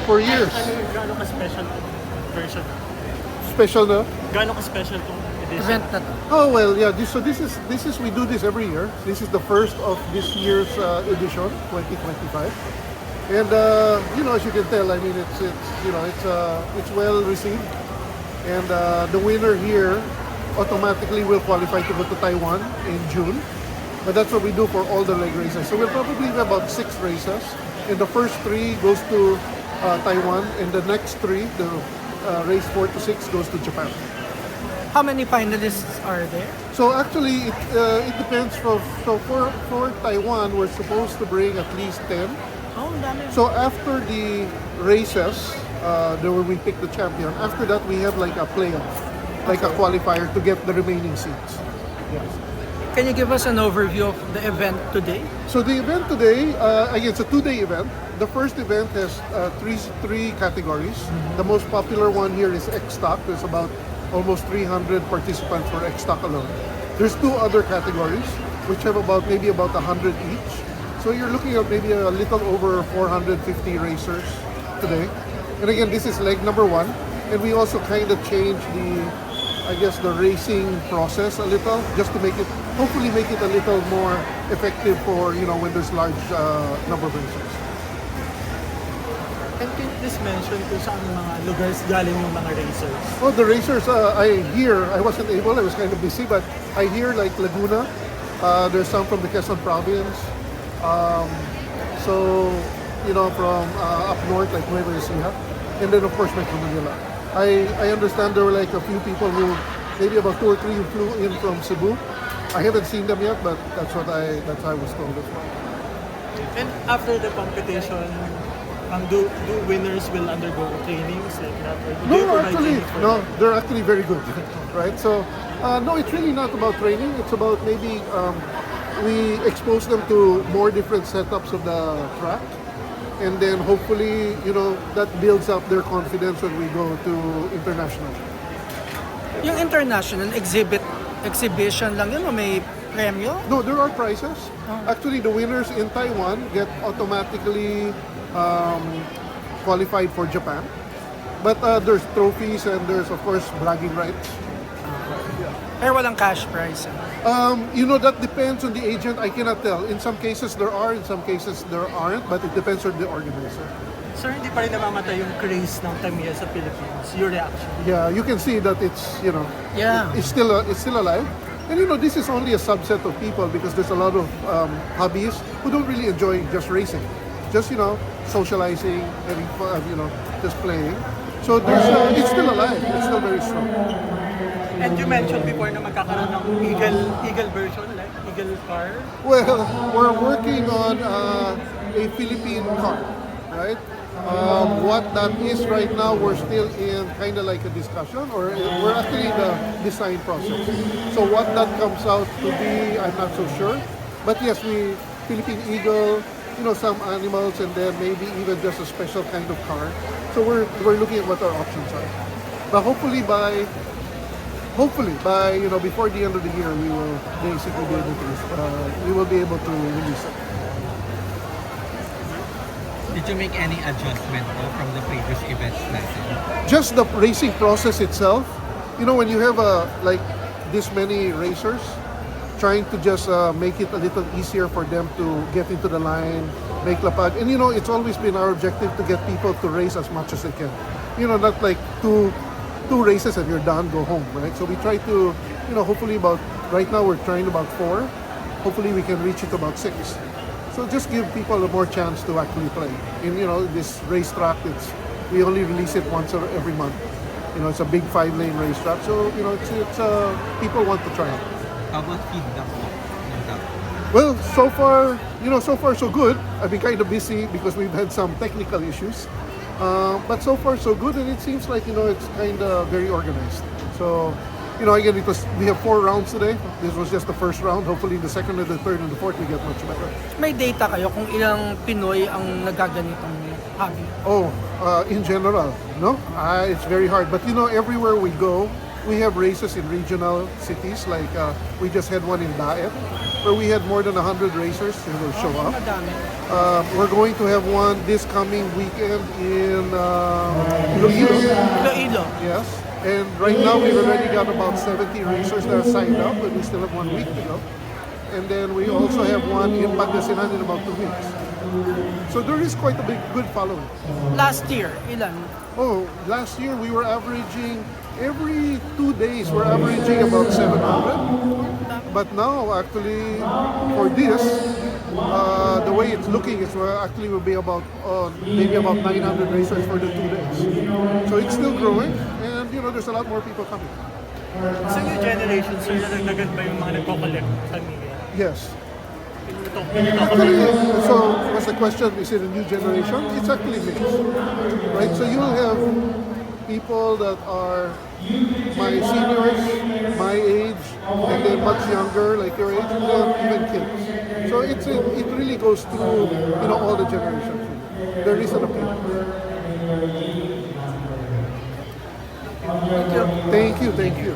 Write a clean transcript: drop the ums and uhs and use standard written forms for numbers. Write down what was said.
for years. Gaano ka-special version? Special na? Gaano ka-special tong edition? Event na to. Oh well, yeah. This is we do this every year. This is the first of this year's edition, 2025. And as you can tell, I mean, it's well received. And the winner here automatically will qualify to go to Taiwan in June. But that's what we do for all the leg races. So we'll probably have about 6 races. And the first 3 goes to Taiwan, and the next 3, the race 4 to 6, goes to Japan. How many finalists are there? So actually, it depends. So for Taiwan, we're supposed to bring at least 10. Oh, dami. So after the races, where we pick the champion, after that we have like a playoff, like a qualifier to get the remaining seats. Yes. Can you give us an overview of the event today? So the event today, again, it's a 2-day event. The first event has three categories. The most popular one here is X-Stock. There's about almost 300 participants for X-Stock alone. There's 2 other categories, which have maybe about 100 each. So you're looking at maybe a little over 450 racers today. And again, this is leg number 1. And we also kind of changed the racing process a little, just to hopefully make it a little more effective for, when there's large number of racers. And can you just mention kung saan mga lugars galing yung mga racers? Oh, the racers, I wasn't able, I was kind of busy, but I hear like Laguna, there's some from the Quezon province, from up north, like Nueva Ecija, and then of course Metro Manila. I understand there were like a few people maybe about 2 or 3 who flew in from Cebu. I haven't seen them yet, but that's how I was told as well. And after the competition, do winners will undergo trainings like that? Or do they provide training for them? They're actually very good, right? So, no, it's really not about training. It's about maybe we expose them to more different setups of the track. And then hopefully, that builds up their confidence when we go to international. Yung international exhibition lang yun o may premyo? No, there are prizes. Actually, the winners in Taiwan get automatically qualified for Japan. But there's trophies and there's, of course, bragging rights. Pero walang cash prize. That depends on the agent. I cannot tell. In some cases there are, in some cases there aren't, but it depends on the organizer. Sir, hindi pa rin namamatay yung craze ng TAMIYA sa Philippines. Your reaction? Yeah, you can see that it's, Yeah. it's still alive. And this is only a subset of people because there's a lot of hobbyists who don't really enjoy just racing. Just, socializing, having fun, just playing. So it's still alive. It's still very strong. And you mentioned before na magkakaroon ng eagle version, like eagle car. Well, we're working on a Philippine car, right? What that is right now, we're still in kind of like a discussion, or we're actually in the design process. So what that comes out to be, I'm not so sure. But yes, Philippine eagle, some animals, and then maybe even just a special kind of car. So we're looking at what our options are. But hopefully by before the end of the year, we will basically be able to release it. Did you make any adjustment from the previous events natin? Just the racing process itself. When you have this many racers, trying to just make it a little easier for them to get into the line, make lapag. And it's always been our objective to get people to race as much as they can. Not like two races and you're done, go home, right? So we try to, hopefully right now we're trying about 4. Hopefully we can reach it about 6. So just give people a more chance to actually play. In this racetrack, we only release it once every month. It's a big 5-lane racetrack, so it's people want to try it. How about feedback? Well, so far so good. I've been kind of busy because we've had some technical issues, but so far so good, and it seems like it's kind of very organized. So. Again, we have 4 rounds today. This was just the first round. Hopefully, the second and the third and the fourth, we get much better. May data kayo kung ilang Pinoy ang nagaganitong hobby? Oh, in general, no? It's very hard. But everywhere we go, we have races in regional cities, like we just had one in Daet, where we had more than 100 racers who will show up. Madami. We're going to have one this coming weekend in Iloilo. Iloilo. Yes, and right now we've already got about 70 racers that are signed up, but we still have 1 week to go. And then we also have one in Pangasinan in about 2 weeks. So there is quite a big, good following. Last year, ilan? Oh, last year we were averaging, every 2 days we're averaging about 700. But now actually for this, the way it's looking is we're actually will be about maybe about 900 racers for the 2 days. So it's still growing, and you know there's a lot more people coming. Sa new generation, sir, nadagdagan ba yung mga nagko-collect sa media? Yes. Can you talk about Actually, it? so what's the question? Is it a new generation? It's actually mixed, right? So you will have people that are my seniors, my age, and then much younger, like your age, and then even kids. So it really goes through all the generations. There is an appeal. Thank you.